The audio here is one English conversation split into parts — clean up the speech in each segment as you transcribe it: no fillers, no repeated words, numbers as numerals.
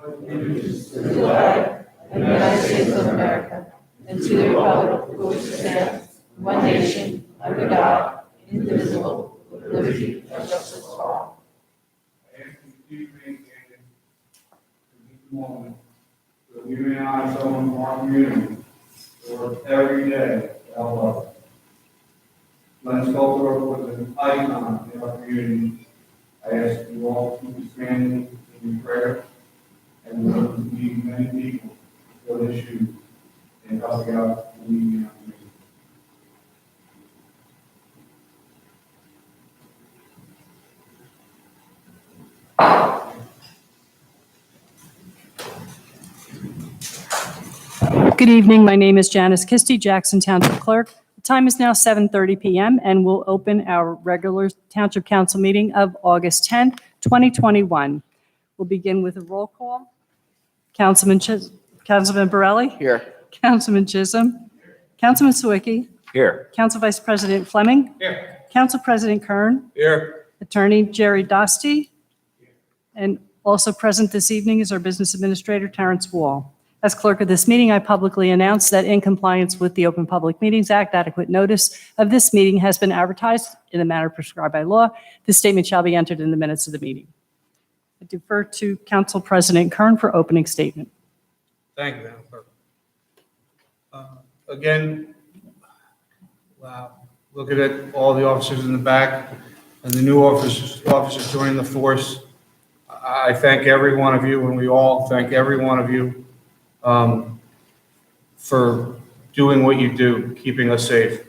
allegiance to the flag of the United States of America and to the republic for which it stands, one nation, under God, indivisible, with liberty and justice for all. I ask you to please maintain this moment so that we may honor someone from our community for every day our love. Glenn Sculptor was an icon in our community. I ask you all to keep his family in prayer and we hope to meet many people for this shoes and help out the needy in our community. Good evening. My name is Janice Kisty, Jackson Township Clerk. The time is now 7:30 p.m. and we'll open our regular Township Council meeting of August 10th, 2021. We'll begin with a roll call. Councilman Borelli? Here. Councilman Chisholm? Councilman Sawicki? Here. Council Vice President Fleming? Here. Council President Kern? Here. Attorney Jerry Dosty? And also present this evening is our Business Administrator, Terrence Wall. As clerk of this meeting, I publicly announce that in compliance with the Open Public Meetings Act, adequate notice of this meeting has been advertised in the manner prescribed by law. This statement shall be entered in the minutes of the meeting. I defer to Council President Kern for opening statement. Thank you, Madam Clerk. Again, wow, looking at all the officers in the back and the new officers joining the force, I thank every one of you, and we all thank every one of you for doing what you do, keeping us safe.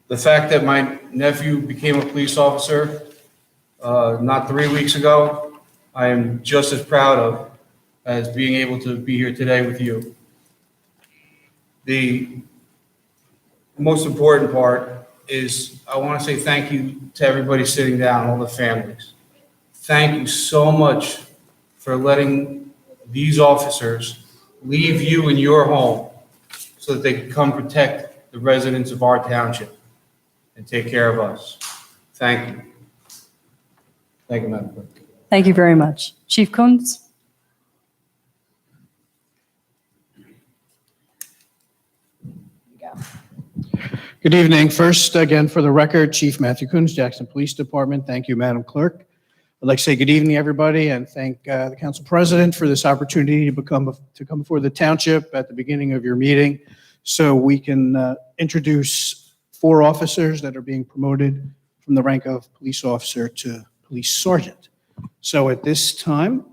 The fact that my nephew became a police officer not 3 weeks ago, I am just as proud of as being able to be here today with you. The most important part is I want to say thank you to everybody sitting down, all the families. Thank you so much for letting these officers leave you in your home so that they can come protect the residents of our township and take care of us. Thank you. Thank you, Madam Clerk. Thank you very much. Chief Coons? Good evening. First, again, for the record, Chief Matthew Coons, Jackson Police Department. Thank you, Madam Clerk. I'd like to say good evening, everybody, and thank the Council President for this opportunity to come before the Township at the beginning of your meeting so we can introduce 4 officers that are being promoted from the rank of police officer to police sergeant. So at this time,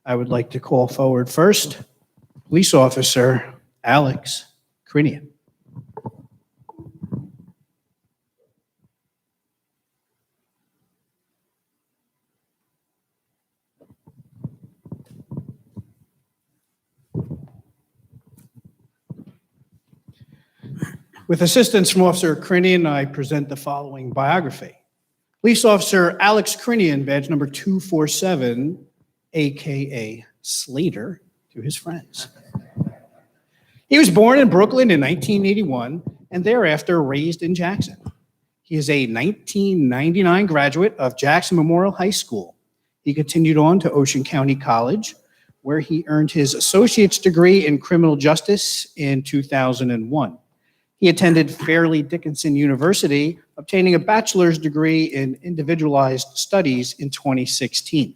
I would like to call forward first, Police Officer Alex Crinian. With assistance from Officer Crinian, I present the following biography. Police Officer Alex Crinian, badge number 247, AKA Slater, to his friends. He was born in Brooklyn in 1981 and thereafter raised in Jackson. He is a 1999 graduate of Jackson Memorial High School. He continued on to Ocean County College, where he earned his associate's degree in criminal justice in 2001. He attended Fairleigh Dickinson University, obtaining a bachelor's degree in individualized studies in 2016.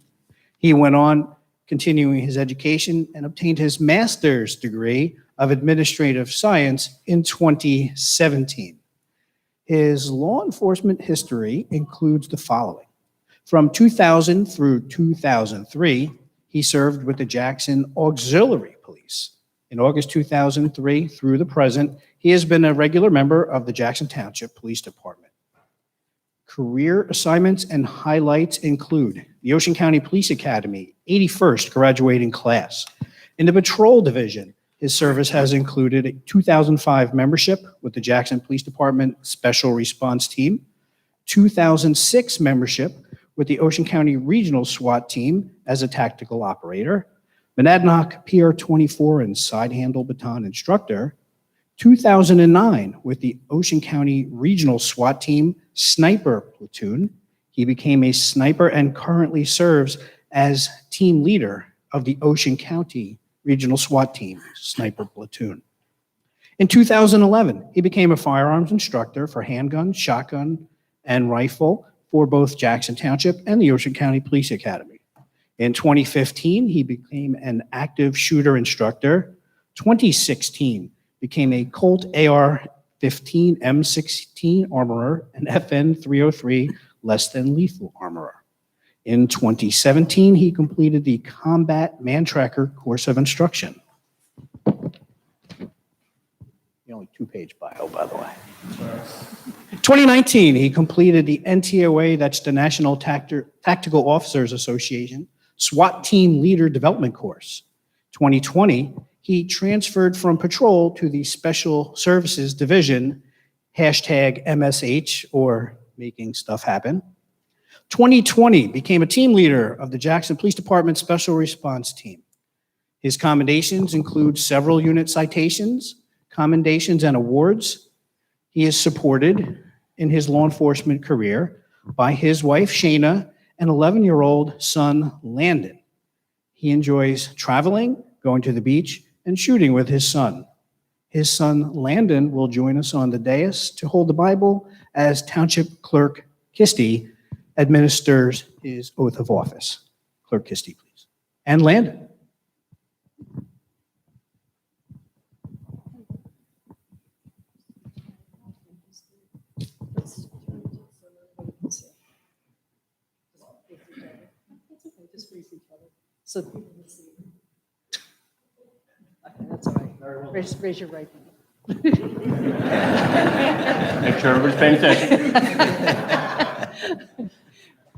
He went on continuing his education and obtained his master's degree of administrative science in 2017. His law enforcement history includes the following. From 2000 through 2003, he served with the Jackson Auxiliary Police. In August 2003 through the present, he has been a regular member of the Jackson Township Police Department. Career assignments and highlights include the Ocean County Police Academy, 81st graduating class. In the Patrol Division, his service has included a 2005 membership with the Jackson Police Department Special Response Team, 2006 membership with the Ocean County Regional SWAT Team as a tactical operator, Monadnock PR-24 and side handle baton instructor, 2009 with the Ocean County Regional SWAT Team Sniper Platoon. He became a sniper and currently serves as team leader of the Ocean County Regional SWAT Team, Sniper Platoon. In 2011, he became a firearms instructor for handgun, shotgun, and rifle for both Jackson Township and the Ocean County Police Academy. In 2015, he became an active shooter instructor. 2016, became a Colt AR-15 M16 armorer and FN 303 less than lethal armorer. In 2017, he completed the Combat Man Tracker course of instruction. The only two-page bio, by the way. 2019, he completed the NTOA, that's the National Tactical Officers Association, SWAT Team Leader Development Course. 2020, he transferred from patrol to the Special Services Division, hashtag MSH, or making stuff happen. 2020, became a team leader of the Jackson Police Department Special Response Team. His commendations include several unit citations, commendations, and awards. He is supported in his law enforcement career by his wife, Shayna, and 11-year-old son, Landon. He enjoys traveling, going to the beach, and shooting with his son. His son, Landon, will join us on the dais to hold the Bible as Township Clerk Kisty administers his oath of office. Clerk Kisty, please. And Landon. So people can see. Okay, that's all right. Raise your right hand. Make sure everybody's paying attention.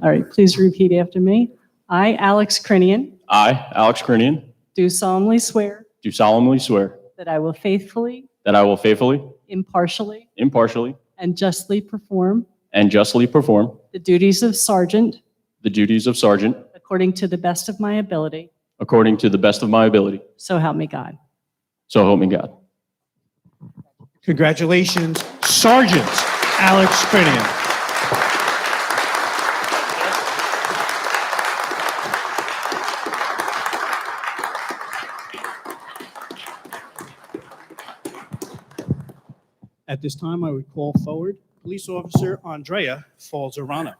All right, please repeat after me. I, Alex Crinian, I, Alex Crinian, do solemnly swear do solemnly swear that I will faithfully, that I will faithfully, impartially, impartially, and justly perform and justly perform the duties of sergeant the duties of sergeant according to the best of my ability. according to the best of my ability. So help me God. So help me God. Congratulations, Sergeant Alex Crinian. At this time, I would call forward Police Officer Andrea Falzerano.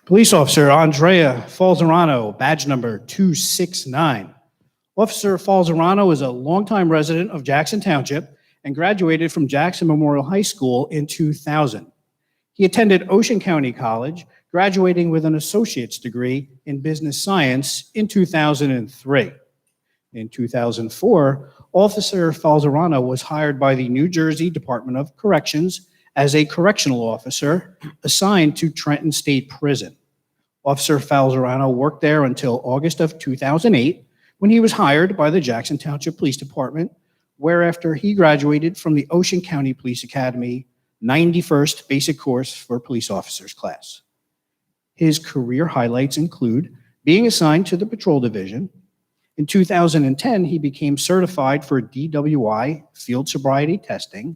Police Officer Andrea Falzerano, badge number 269. Officer Falzerano is a longtime resident of Jackson Township and graduated from Jackson Memorial High School in 2000. He attended Ocean County College, graduating with an associate's degree in business science in 2003. In 2004, Officer Falzerano was hired by the New Jersey Department of Corrections as a correctional officer assigned to Trenton State Prison. Officer Falzerano worked there until August of 2008, when he was hired by the Jackson Township Police Department, whereafter he graduated from the Ocean County Police Academy 91st Basic Course for Police Officers class. His career highlights include being assigned to the Patrol Division. In 2010, he became certified for DWI field sobriety testing.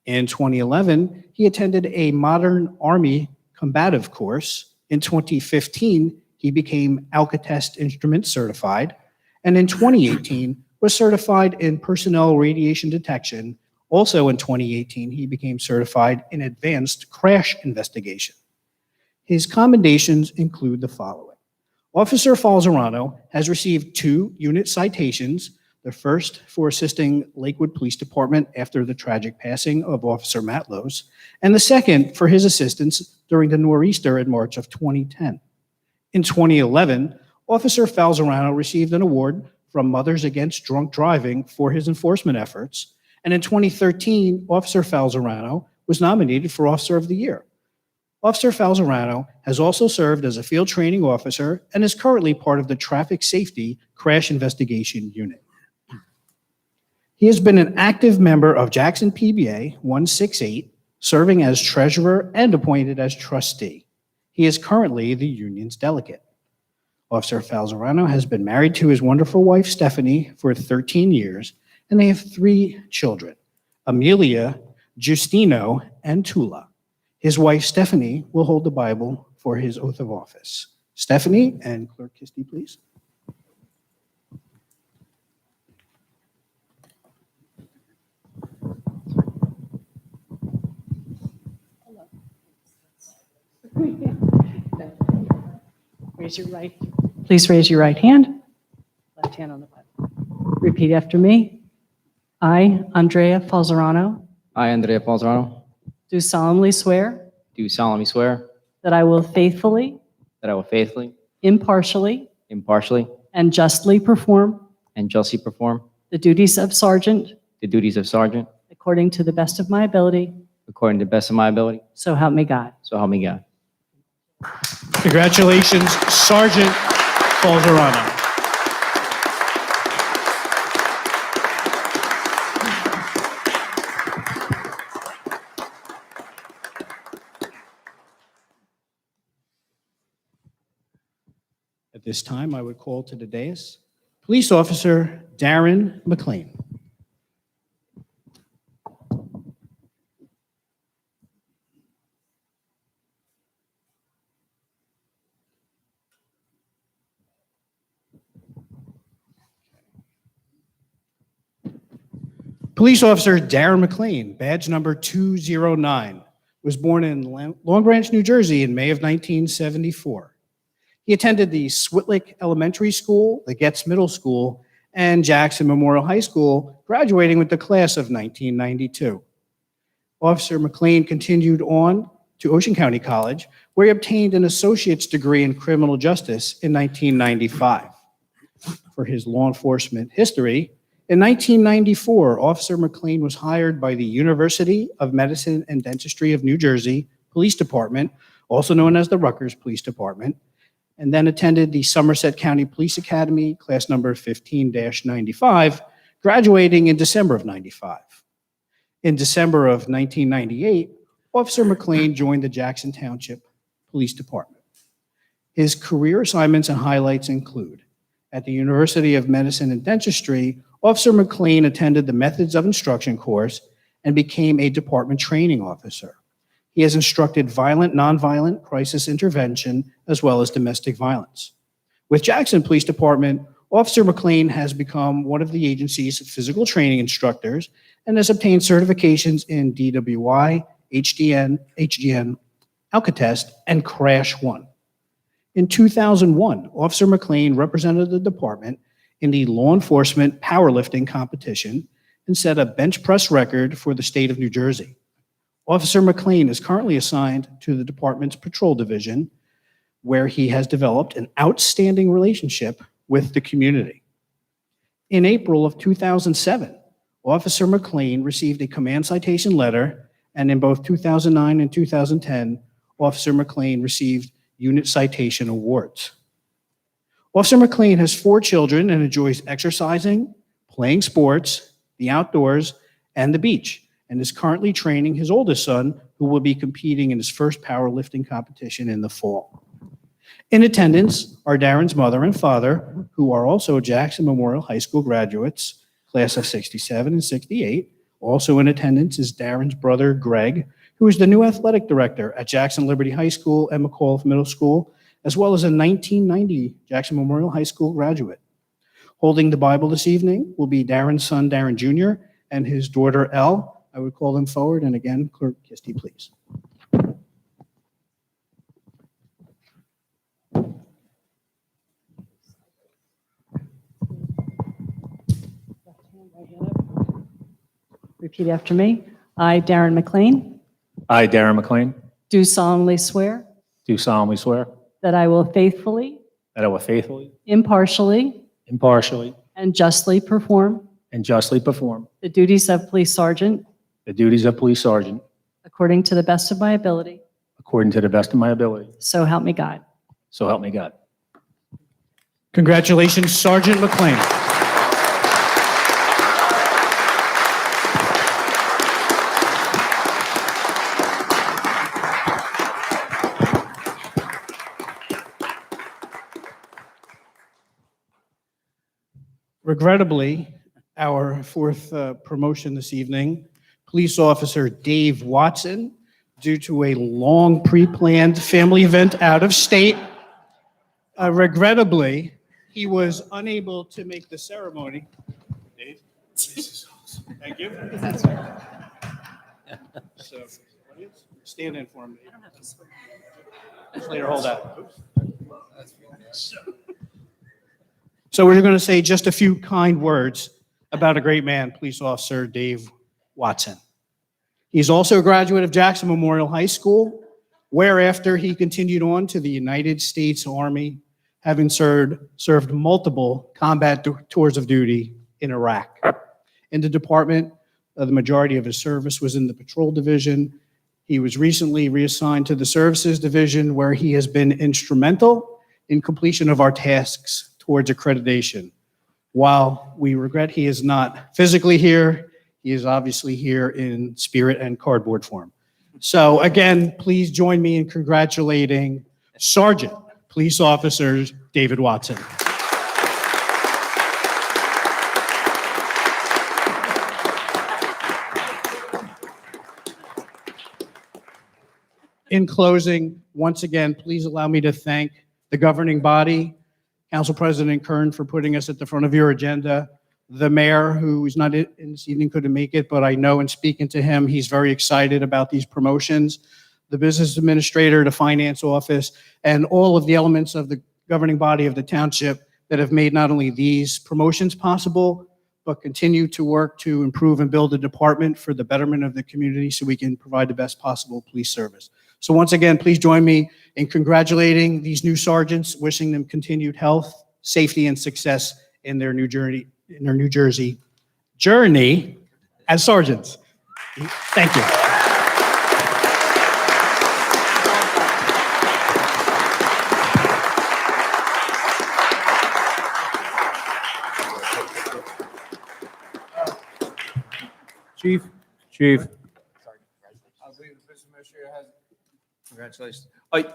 In 2011, he attended a Modern Army combative course. In 2015, he became Alka-Test instrument certified. And in 2018, was certified in personnel radiation detection. Also in 2018, he became certified in advanced crash investigation. His commendations include the following. Officer Falzerano has received 2 unit citations, the first for assisting Lakewood Police Department after the tragic passing of Officer Matlos, and the second for his assistance during the nor'easter in March of 2010. In 2011, Officer Falzerano received an award from Mothers Against Drunk Driving for his enforcement efforts, and in 2013, Officer Falzerano was nominated for Officer of the Year. Officer Falzerano has also served as a field training officer and is currently part of the Traffic Safety Crash Investigation Unit. He has been an active member of Jackson PBA 168, serving as treasurer and appointed as trustee. He is currently the union's delegate. Officer Falzarano has been married to his wonderful wife, Stephanie, for 13 years, and they have 3 children, Amelia, Justino, and Tula. His wife, Stephanie, will hold the Bible for his oath of office. Stephanie and Clerk Kisty, please. Please raise your right hand. Left hand on the Bible. Repeat after me. I, Andrea Falzarano, I, Andrea Falzarano, do solemnly swear do solemnly swear that I will faithfully, that I will faithfully, impartially, impartially, and justly perform and justly perform the duties of sergeant the duties of sergeant according to the best of my ability, according to the best of my ability, so help me God. so help me God. Congratulations, Sergeant Falzarano. At this time, I would call to the dais Police Officer Darren Mclean. Police Officer Darren McLean, badge number 209, was born in Long Branch, New Jersey in May of 1974. He attended the Switlick Elementary School, the Getz Middle School, and Jackson Memorial High School, graduating with the class of 1992. Officer McLean continued on to Ocean County College, where he obtained an associate's degree in criminal justice in 1995. For his law enforcement history, in 1994, Officer McLean was hired by the University of Medicine and Dentistry of New Jersey Police Department, also known as the Rutgers Police Department, and then attended the Somerset County Police Academy, class number 15-95, graduating in December of 95. In December of 1998, Officer McLean joined the Jackson Township Police Department. His career assignments and highlights include, at the University of Medicine and Dentistry, Officer McLean attended the Methods of Instruction course and became a department training officer. He has instructed violent, nonviolent crisis intervention, as well as domestic violence. With Jackson Police Department, Officer McLean has become one of the agency's physical training instructors and has obtained certifications in DWI, HGN, Alcatest, and Crash 1. In 2001, Officer McLean represented the department in the law enforcement powerlifting competition and set a bench press record for the state of New Jersey. Officer McLean is currently assigned to the department's patrol division, where he has developed an outstanding relationship with the community. In April of 2007, Officer McLean received a command citation letter, and in both 2009 and 2010, Officer McLean received unit citation awards. Officer McLean has 4 children and enjoys exercising, playing sports, the outdoors, and the beach, and is currently training his oldest son, who will be competing in his first powerlifting competition in the fall. In attendance are Darren's mother and father, who are also Jackson Memorial High School graduates, class of 67 and 68. Also in attendance is Darren's brother, Greg, who is the new athletic director at Jackson Liberty High School and McAuliffe Middle School, as well as a 1990 Jackson Memorial High School graduate. Holding the Bible this evening will be Darren's son, Darren Jr., and his daughter, Elle. I would call them forward, and again, Clerk Kisty, please. Repeat after me. I, Darren McLean, I, Darren McLean, do solemnly swear do solemnly swear that I will faithfully, that I will faithfully, impartially, impartially, and justly perform and justly perform the duties of police sergeant the duties of police sergeant according to the best of my ability, according to the best of my ability. so help me God. So help me God. Congratulations, Sergeant McLean. Regrettably, our fourth promotion this evening, Police Officer Dave Watson, due to a long pre-planned family event out of state, regrettably, he was unable to make the ceremony. Dave, this is awesome. Thank you. So, stand in for him. Just later, hold that. So we're going to say just a few kind words about a great man, Police Officer Dave Watson. He's also a graduate of Jackson Memorial High School, whereafter he continued on to the United States Army, having served multiple combat tours of duty in Iraq. In the department, the majority of his service was in the patrol division. He was recently reassigned to the services division, where he has been instrumental in completion of our tasks towards accreditation. While we regret he is not physically here, he is obviously here in spirit and cardboard form. So again, please join me in congratulating Sergeant Police Officer David Watson. In closing, once again, please allow me to thank the governing body, Council President Kern, for putting us at the front of your agenda, the mayor, who is not in this evening, couldn't make it, but I know in speaking to him, he's very excited about these promotions, the business administrator, the finance office, and all of the elements of the governing body of the township that have made not only these promotions possible, but continue to work to improve and build a department for the betterment of the community so we can provide the best possible police service. So once again, please join me in congratulating these new sergeants, wishing them continued health, safety, and success in their New Jersey journey as sergeants. Thank you. Chief. I believe the business administrator has. Congratulations.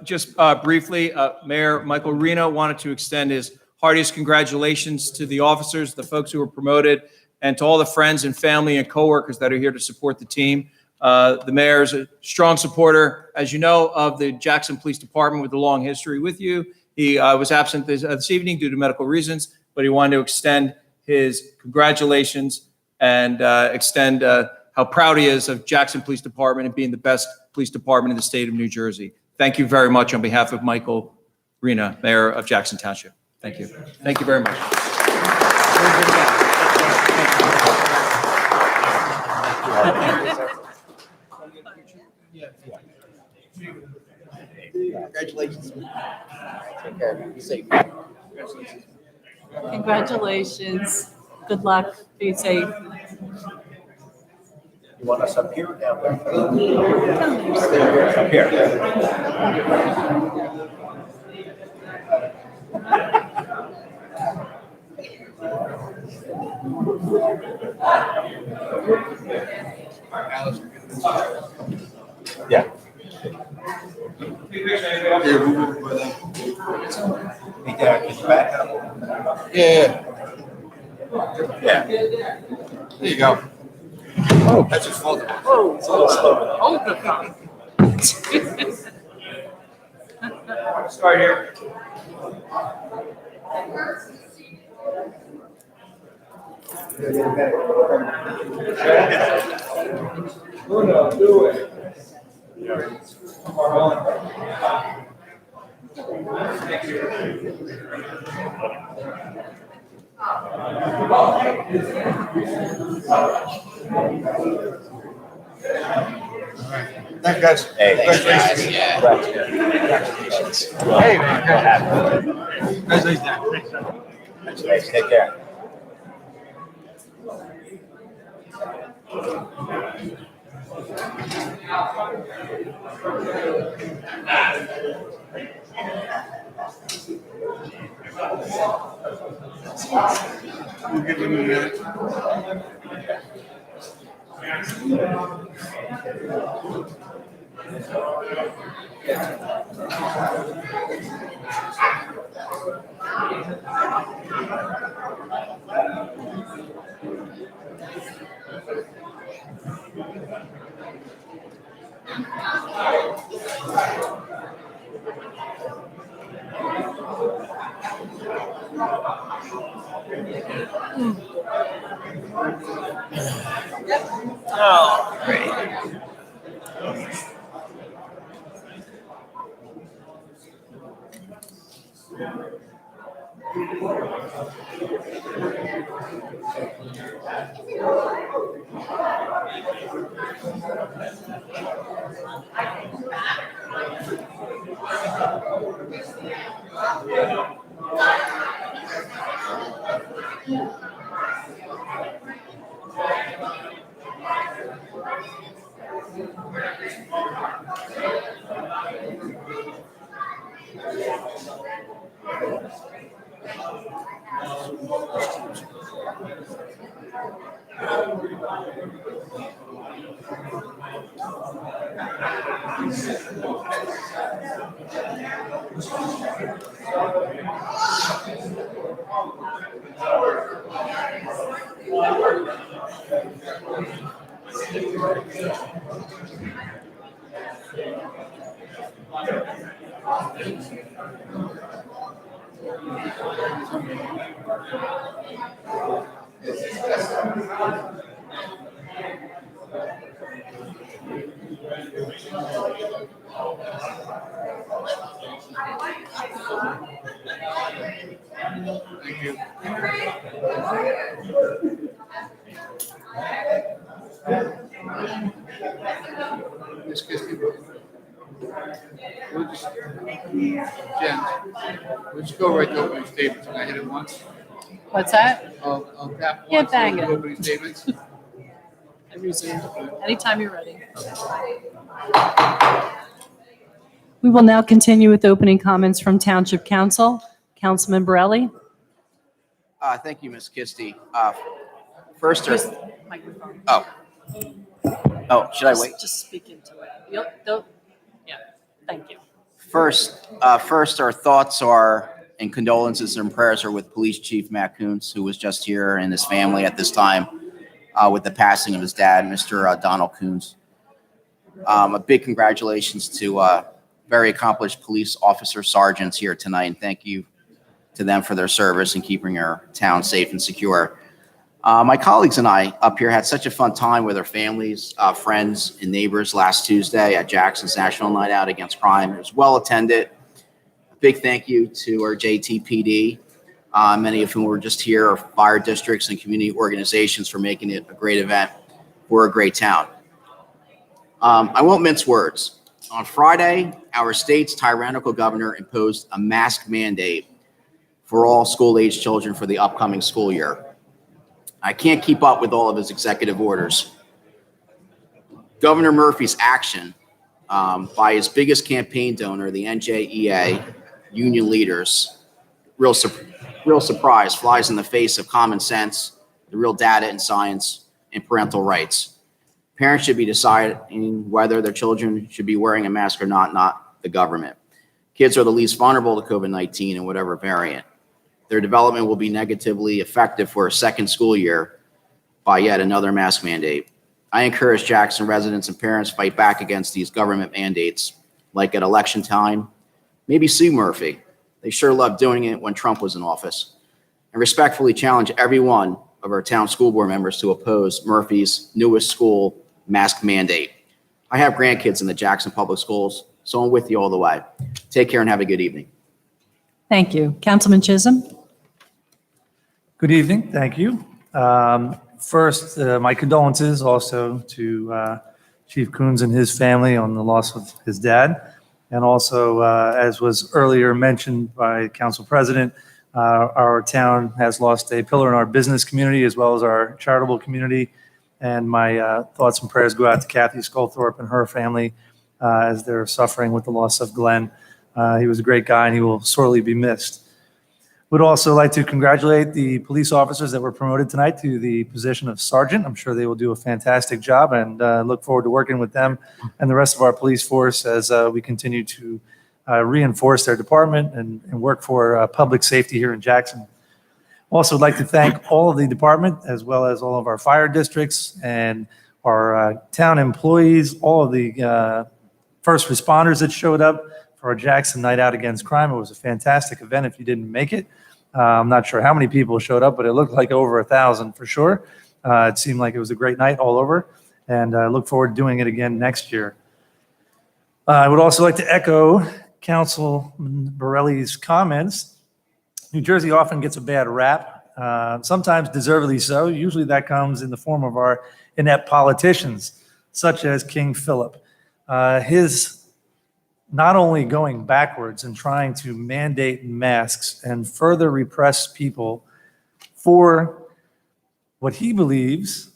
Just briefly, Mayor Michael Reno wanted to extend his heartiest congratulations to the officers, the folks who were promoted, and to all the friends and family and coworkers that are here to support the team. The mayor is a strong supporter, as you know, of the Jackson Police Department with a long history with you. He was absent this evening due to medical reasons, but he wanted to extend his congratulations and extend how proud he is of Jackson Police Department and being the best police department in the state of New Jersey. Thank you very much on behalf of Michael Rena, Mayor of Jackson Township. Thank you. Thank you very much. Congratulations. Take care. Be safe. Congratulations. Good luck. Be safe. You want us up here or down there? Up here. Yeah. Yeah. There you go. Oh, that's just folded. Oh, hold the phone. Start here. Uno, do it. Thank you, guys. Hey, congratulations. Yeah. Congratulations. Hey, man. Congratulations. Congratulations. Take care. We'll give him a minute. Thank you. Ms. Christie, Jen, let's go right to opening statements. Can I hit it once? What's that? I'll tap Yeah, once. bang go to it. Opening statements. I resume. Anytime you're ready. We will now continue with opening comments from Township Council. Councilman Borelli. Thank you, Ms. Kisty. First, Just microphone. should I wait? Just speak into it. Yeah, thank you. First, our thoughts are and condolences and prayers are with Police Chief Mclean, who was just here, and his family at this time with the passing of his dad, Mr. Donald Coons. A big congratulations to very accomplished police officer sergeants here tonight, and thank you to them for their service in keeping our town safe and secure. My colleagues and I up here had such a fun time with our families, friends, and neighbors last Tuesday at Jackson's National Night Out Against Crime. It was well attended. A big thank you to our JTPD, many of whom were just here, our fire districts and community organizations for making it a great event. We're a great town. I won't mince words. On Friday, our state's tyrannical governor imposed a mask mandate for all school-age children for the upcoming school year. I can't keep up with all of his executive orders. Governor Murphy's action by his biggest campaign donor, the NJEA, union leaders, real surprise, flies in the face of common sense, the real data and science, and parental rights. Parents should be deciding whether their children should be wearing a mask or not the government. Kids are the least vulnerable to COVID-19 and whatever variant. Their development will be negatively affected for a second school year by yet another mask mandate. I encourage Jackson residents and parents to fight back against these government mandates, like at election time. Maybe sue Murphy. They sure loved doing it when Trump was in office. And respectfully challenge every one of our town school board members to oppose Murphy's newest school mask mandate. I have grandkids in the Jackson Public Schools, so I'm with you all the way. Take care and have a good evening. Thank you. Councilman Chisholm. Good evening. Thank you. First, my condolences also to Chief Coons and his family on the loss of his dad. And also, as was earlier mentioned by Council President, our town has lost a pillar in our business community as well as our charitable community. And my thoughts and prayers go out to Kathy Sculthorpe and her family as they're suffering with the loss of Glenn. He was a great guy and he will sorely be missed. Would also like to congratulate the police officers that were promoted tonight to the position of sergeant. I'm sure they will do a fantastic job and look forward to working with them and the rest of our police force as we continue to reinforce their department and work for public safety here in Jackson. Also would like to thank all of the department as well as all of our fire districts and our town employees, all of the first responders that showed up for our Jackson Night Out Against Crime. It was a fantastic event if you didn't make it. I'm not sure how many people showed up, but it looked like over 1,000 for sure. It seemed like it was a great night all over, and I look forward to doing it again next year. I would also like to echo Councilman Borelli's comments. New Jersey often gets a bad rap, sometimes deservedly so. Usually that comes in the form of our inept politicians, such as King Philip. His not only going backwards and trying to mandate masks and further repress people for what he believes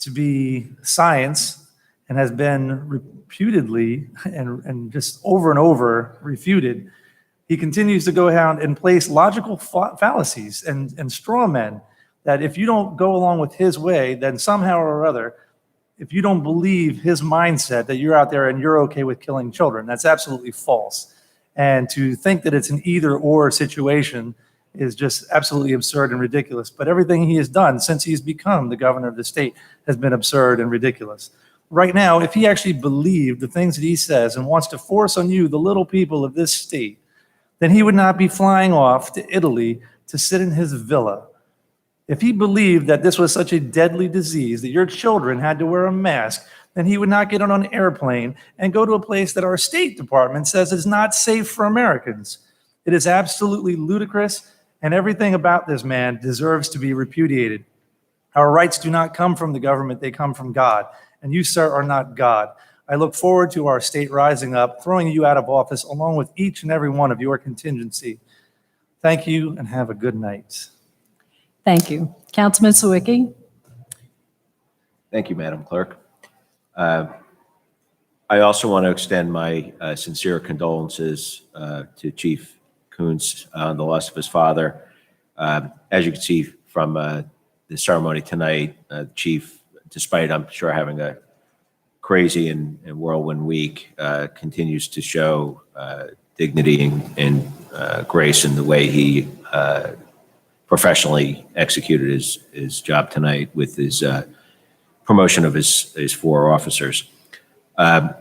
to be science and has been reputedly and just over and over refuted, he continues to go around and place logical fallacies and straw men that if you don't go along with his way, then somehow or other, if you don't believe his mindset that you're out there and you're okay with killing children, that's absolutely false. And to think that it's an either or situation is just absolutely absurd and ridiculous. But everything he has done since he's become the governor of the state has been absurd and ridiculous. Right now, if he actually believed the things that he says and wants to force on you, the little people of this state, then he would not be flying off to Italy to sit in his villa. If he believed that this was such a deadly disease, that your children had to wear a mask, then he would not get on an airplane and go to a place that our State Department says is not safe for Americans. It is absolutely ludicrous, and everything about this man deserves to be repudiated. Our rights do not come from the government, they come from God. And you, sir, are not God. I look forward to our state rising up, throwing you out of office, along with each and every one of your contingency. Thank you, and have a good night. Thank you. Councilman Sawicki? Thank you, Madam Clerk. I also want to extend my sincere condolences to Chief Coons on the loss of his father. As you can see from the ceremony tonight, the Chief, despite I'm sure having a crazy and whirlwind week, continues to show dignity and grace in the way he professionally executed his job tonight with his promotion of his 4 officers. As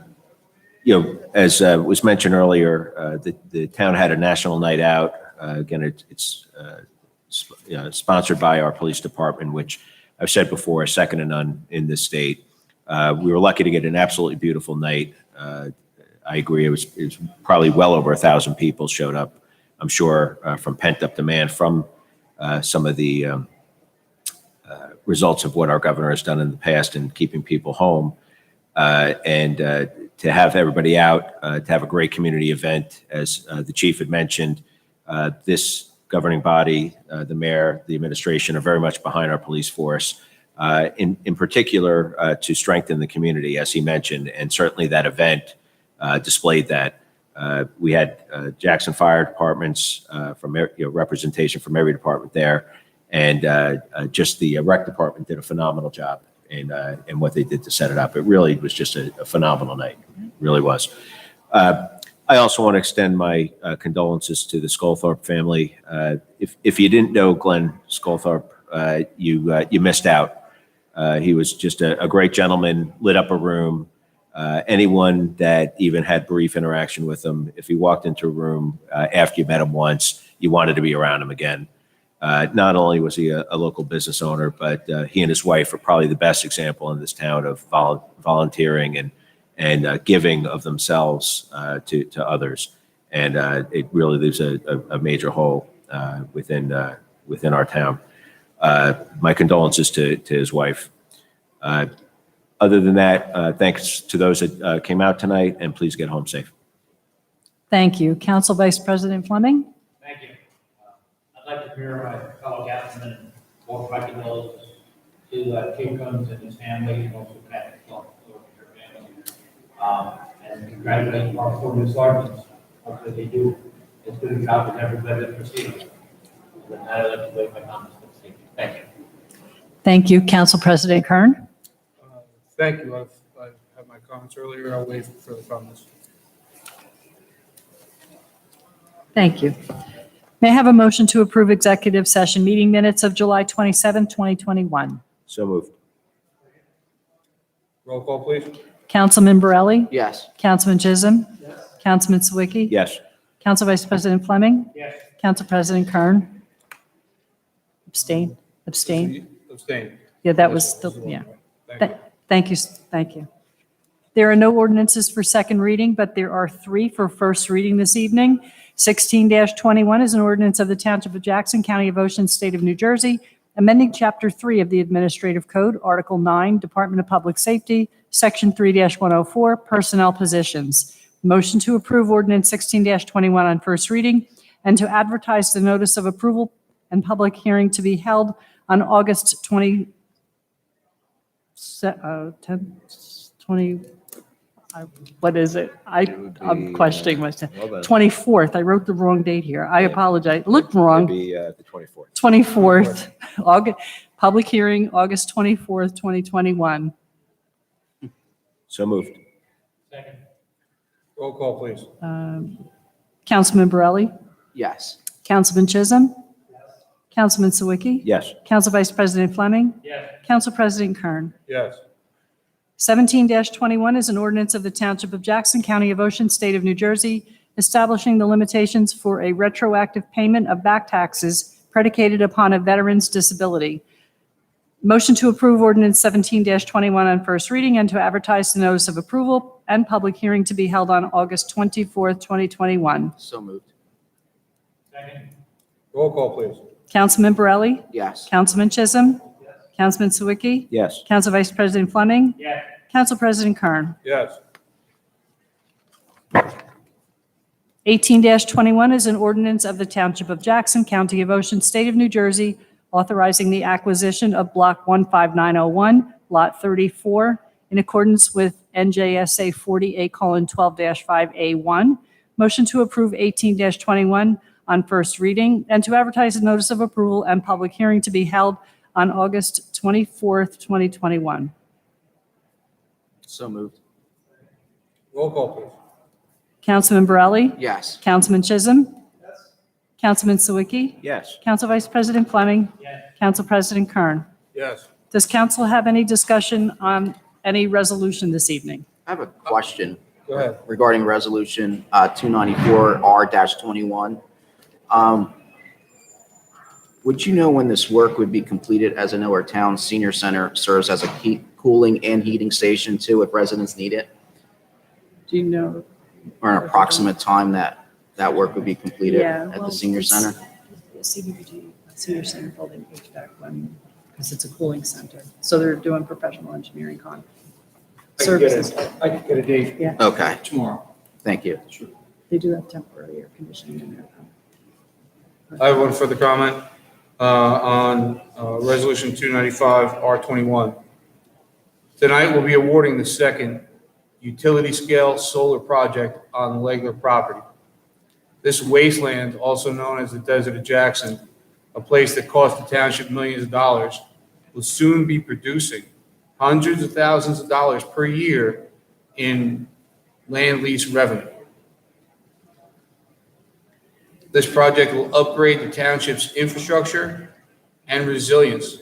was mentioned earlier, the town had a national night out. Again, it's sponsored by our police department, which I've said before, is second to none in this state. We were lucky to get an absolutely beautiful night. I agree. It was probably well over 1,000 people showed up. I'm sure from pent-up demand from some of the results of what our governor has done in the past in keeping people home, and to have everybody out, to have a great community event, as the chief had mentioned. This governing body, the mayor, the administration are very much behind our police force, in particular to strengthen the community, as he mentioned, and certainly that event displayed that. We had Jackson Fire Departments from representation from every department there, and just the rec department did a phenomenal job in what they did to set it up. It really was just a phenomenal night, it really was. I also want to extend my condolences to the Sculthorpe family. If you didn't know Glenn Sculthorpe, you missed out. He was just a great gentleman, lit up a room. Anyone that even had brief interaction with him, if he walked into a room after you met him once, you wanted to be around him again. Not only was he a local business owner, but he and his wife are probably the best example in this town of volunteering and giving of themselves to others. And it really leaves a major hole within our town. My condolences to his wife. Other than that, thanks to those that came out tonight, and please get home safe. Thank you. Council Vice President Fleming? Thank you. I'd like to mirror my fellow councilman and walk my condolences to Chief Coons and his family, and also Patrick Clark, your family. And congratulate our 4 new sergeants. Hopefully they do as good a job as everybody that proceeded. With that, I'd like to wait my comments for this evening. Thank you. Thank you. Council President Kern? Thank you. I had my comments earlier. I'll wait for the comments. Thank you. May I have a motion to approve executive session meeting minutes of July 27, 2021? So moved. Roll call, please. Councilman Borelli? Yes. Councilman Chisholm? Councilman Sawicki? Yes. Council Vice President Fleming? Yes. Council President Kern? Abstain? Abstain. Yeah, that was the, yeah. Thank you. Thank you. There are no ordinances for second reading, but there are 3 for first reading this evening. 16-21 is an ordinance of the Township of Jackson, County of Ocean, State of New Jersey, amending Chapter 3 of the Administrative Code, Article 9, Department of Public Safety, Section 3-104, Personnel Positions. Motion to approve ordinance 16-21 on first reading and to advertise the notice of approval and public hearing to be held on August 20, 20, what is it? I'm questioning myself. 24th. I wrote the wrong date here. I apologize. Looked wrong. Be the 24th. 24th, August, public hearing, August 24th, 2021. So moved. Second. Roll call, please. Councilman Borelli? Yes. Councilman Chisholm? Councilman Sawicki? Yes. Council Vice President Fleming? Yes. Council President Kern? Yes. 17-21 is an ordinance of the Township of Jackson, County of Ocean, State of New Jersey, establishing the limitations for a retroactive payment of back taxes predicated upon a veteran's disability. Motion to approve ordinance 17-21 on first reading and to advertise the notice of approval and public hearing to be held on August 24th, 2021. So moved. Second. Roll call, please. Councilman Borelli? Yes. Councilman Chisholm? Councilman Sawicki? Yes. Council Vice President Fleming? Yes. Council President Kern? Yes. 18-21 is an ordinance of the Township of Jackson, County of Ocean, State of New Jersey, authorizing the acquisition of Block 15901, Lot 34, in accordance with NJSA 48:12-5A1. Motion to approve 18-21 on first reading and to advertise a notice of approval and public hearing to be held on August 24th, 2021. So moved. Roll call, please. Councilman Borelli? Yes. Councilman Chisholm? Councilman Sawicki? Yes. Council Vice President Fleming? Yes. Council President Kern? Yes. Does council have any discussion on any resolution this evening? I have a question Go ahead. regarding resolution 294R-21. Would you know when this work would be completed, as I know our town senior center serves as a cooling and heating station too if residents need it? Do you know? Or an approximate time that work would be completed Yeah, at well, the senior it's- center? the CDBG, Senior Center Building HVAC, because it's a cooling center. So they're doing professional engineering services. I can get a date Yeah, Okay, tomorrow. thank you. they do have temporary air conditioning in there. I have one further comment on Resolution 295R21. Tonight, we'll be awarding the second utility-scale solar project on the Legler property. This wasteland, also known as the Desert of Jackson, a place that cost the township millions of dollars, will soon be producing hundreds of thousands of dollars per year in land lease revenue. This project will upgrade the township's infrastructure and resilience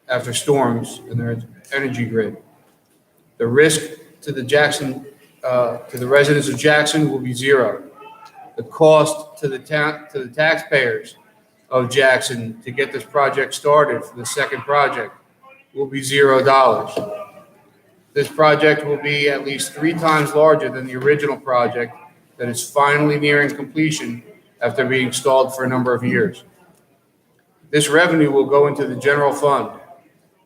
after storms in their energy grid. The risk to the residents of Jackson will be zero. The cost to the taxpayers of Jackson to get this project started for the second project will be $0. This project will be at least 3 times larger than the original project that is finally nearing completion after being stalled for a number of years. This revenue will go into the general fund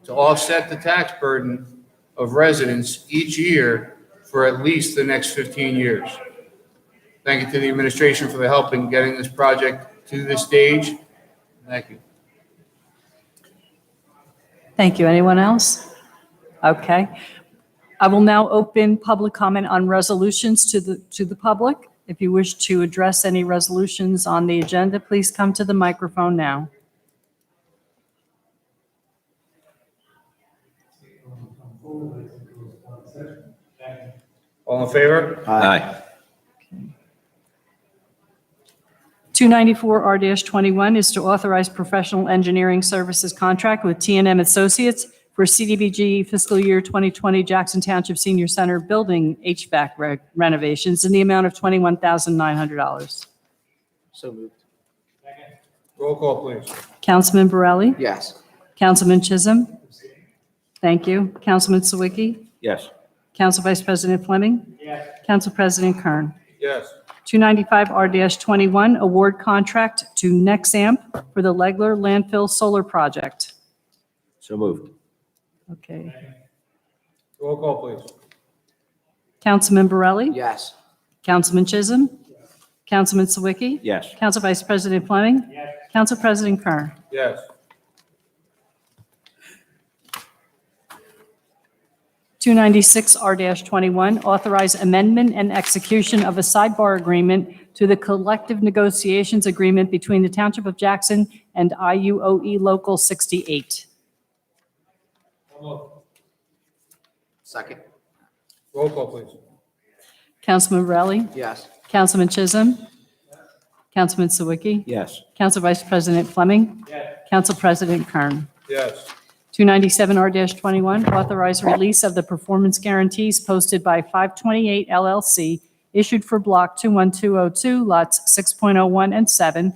to offset the tax burden of residents each year for at least the next 15 years. Thank you to the administration for the help in getting this project to this stage. Thank you. Thank you. Anyone else? Okay. I will now open public comment on resolutions to the public. If you wish to address any resolutions on the agenda, please come to the microphone now. All in favor? Aye. 294R-21 is to authorize professional engineering services contract with T&M Associates for CDBG fiscal year 2020 Jackson Township Senior Center building HVAC renovations in the amount of $21,900. So moved. Roll call, please. Councilman Borelli? Yes. Councilman Chisholm? Thank you. Councilman Sawicki? Yes. Council Vice President Fleming? Yes. Council President Kern? Yes. 295R-21, award contract to Nexamp for the Legler Landfill Solar Project. So moved. Okay. Roll call, please. Councilman Borelli? Yes. Councilman Chisholm? Councilman Sawicki? Yes. Council Vice President Fleming? Yes. Council President Kern? Yes. 296R-21, authorize amendment and execution of a sidebar agreement to the collective negotiations agreement between the Township of Jackson and IUOE Local 68. Second. Roll call, please. Councilman Borelli? Yes. Councilman Chisholm? Councilman Sawicki? Yes. Council Vice President Fleming? Yes. Council President Kern? Yes. 297R-21, authorize release of the performance guarantees posted by 528 LLC issued for Block 21202, lots 6.01 and 7,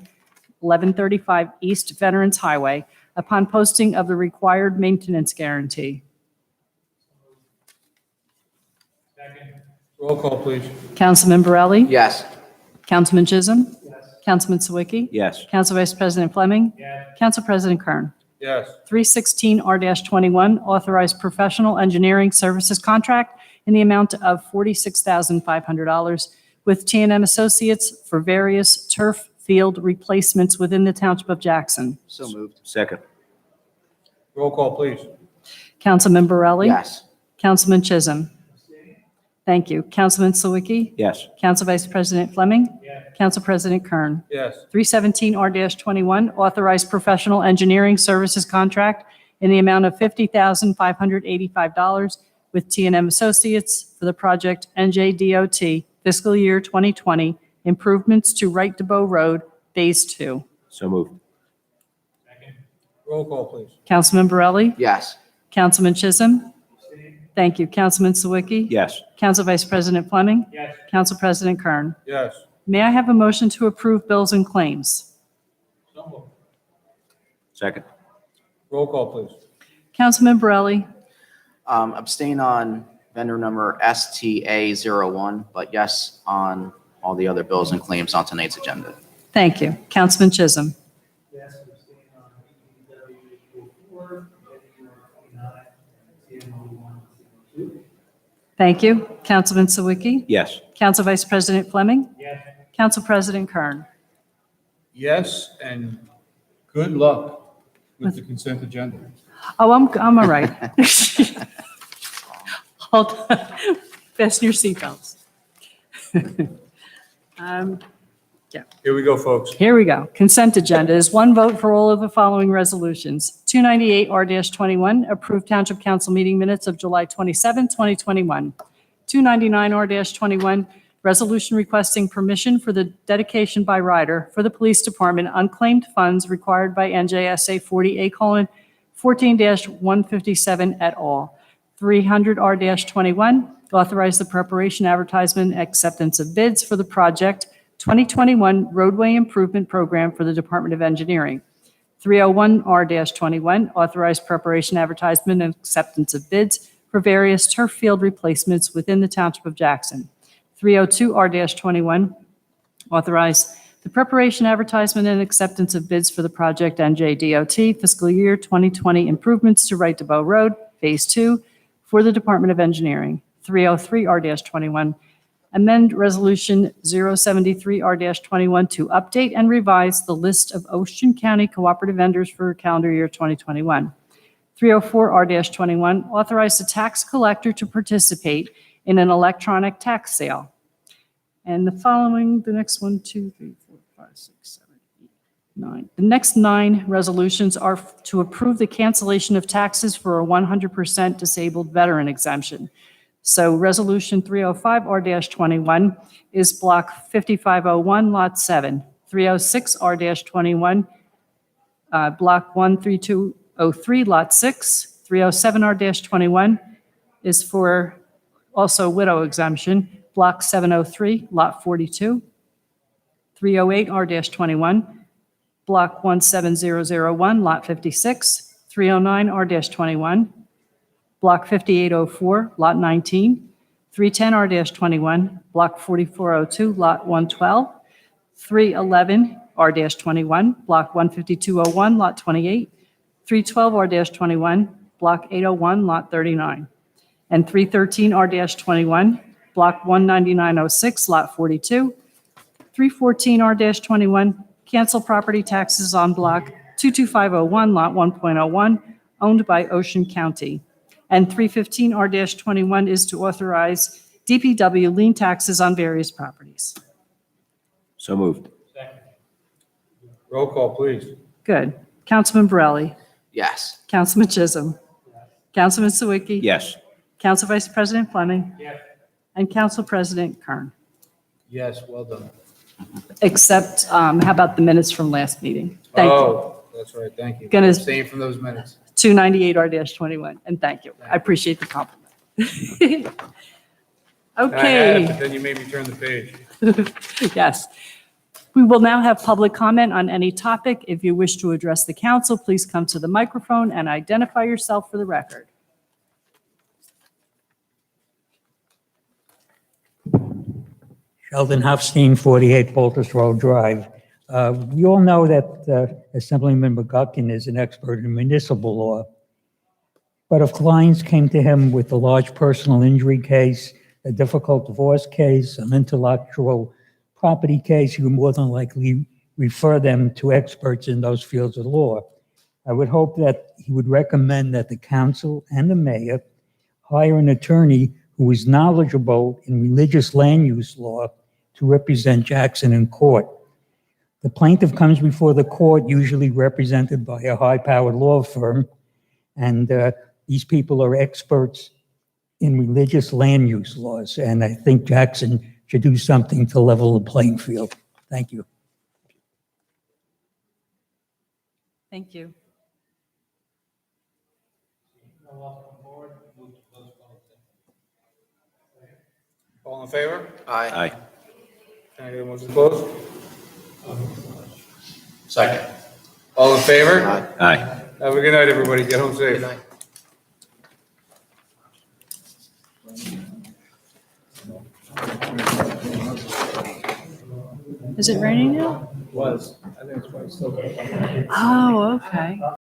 1135 East Veterans Highway, upon posting of the required maintenance guarantee. Roll call, please. Councilman Borelli? Yes. Councilman Chisholm? Councilman Sawicki? Yes. Council Vice President Fleming? Yes. Council President Kern? Yes. 316R-21, authorized professional engineering services contract in the amount of $46,500 with T&M Associates for various turf field replacements within the Township of Jackson. So moved. Second. Roll call, please. Councilman Borelli? Yes. Councilman Chisholm? Thank you. Councilman Sawicki? Yes. Council Vice President Fleming? Yes. Council President Kern? Yes. 317R-21, authorized professional engineering services contract in the amount of $50,585 with T&M Associates for the project NJDOT fiscal year 2020 improvements to Right to Bow Road, Phase 2. So moved. Roll call, please. Councilman Borelli? Yes. Councilman Chisholm? Thank you. Councilman Sawicki? Yes. Council Vice President Fleming? Yes. Council President Kern? Yes. May I have a motion to approve bills and claims? So moved. Second. Roll call, please. Councilman Borelli? Abstain on vendor number STA01, but yes on all the other bills and claims on tonight's agenda. Thank you. Councilman Chisholm? Yes, abstain on EW 29, CMO 1, CMO 2. Thank you. Councilman Sawicki? Yes. Council Vice President Fleming? Yes. Council President Kern? Yes, and good luck with the consent agenda. Oh, I'm all right. Hold on. Fasten your seatbelts. Here we go, folks. Here we go. Consent agenda is one vote for all of the following resolutions. 298R-21, approved Township Council meeting minutes of July 27, 2021. 299R-21, resolution requesting permission for the dedication by rider for the Police Department unclaimed funds required by NJSA 40A:14-157 et al. 300R-21, authorize the preparation, advertisement, and acceptance of bids for the project 2021 roadway improvement program for the Department of Engineering. 301R-21, authorize preparation, advertisement, and acceptance of bids for various turf field replacements within the Township of Jackson. 302R-21, authorize the preparation, advertisement, and acceptance of bids for the project NJDOT fiscal year 2020 improvements to Right to Bow Road, Phase 2, for the Department of Engineering. 303R-21, amend Resolution 073R-21 to update and revise the list of Ocean County cooperative vendors for calendar year 2021. 304R-21, authorize the tax collector to participate in an electronic tax sale. And the following, the next 1, 2, 3, 4, 5, 6, 7, 8, 9. The next 9 resolutions are to approve the cancellation of taxes for a 100% disabled veteran exemption. So Resolution 305R-21 is Block 5501, Lot 7. 306R-21, Block 13203, Lot 6. 307R-21 is for also widow exemption, Block 703, Lot 42. 308R-21, Block 17001, Lot 56. 309R-21, Block 5804, Lot 19. 310R-21, Block 4402, Lot 112. 311R-21, Block 15201, Lot 28. 312R-21, Block 801, Lot 39. And 313R-21, Block 19906, Lot 42. 314R-21, cancel property taxes on Block 22501, Lot 1.01, owned by Ocean County. And 315R-21 is to authorize DPW lien taxes on various properties. So moved. Roll call, please. Good. Councilman Borelli. Yes. Councilman Chisholm. Councilman Sawicki. Yes. Council Vice President Fleming. Yes. And Council President Kern. Yes, well done. Except, how about the minutes from last meeting? Thank you. Oh, that's right, thank you. Gonna- Same from those minutes. 298R-21, and thank you. I appreciate the compliment. I had it, Okay, but then you made me turn the page. yes. We will now have public comment on any topic. If you wish to address the council, please come to the microphone and identify yourself for the record. Sheldon Hofstein, 48 Boltus Road Drive. We all know that Assemblyman McGuckin is an expert in municipal law. But if clients came to him with a large personal injury case, a difficult divorce case, an intellectual property case, you would more than likely refer them to experts in those fields of law. I would hope that he would recommend that the council and the mayor hire an attorney who is knowledgeable in religious land use law to represent Jackson in court. The plaintiff comes before the court, usually represented by a high-powered law firm, and these people are experts in religious land use laws, and I think Jackson should do something to level the playing field. Thank you. Thank you. All in favor? Aye. Can I get a motion to close? Second. All in favor? Aye. Have a good night, everybody. Get home safe. Good night. Is it raining now? Was. I think it's quite still. Oh, okay.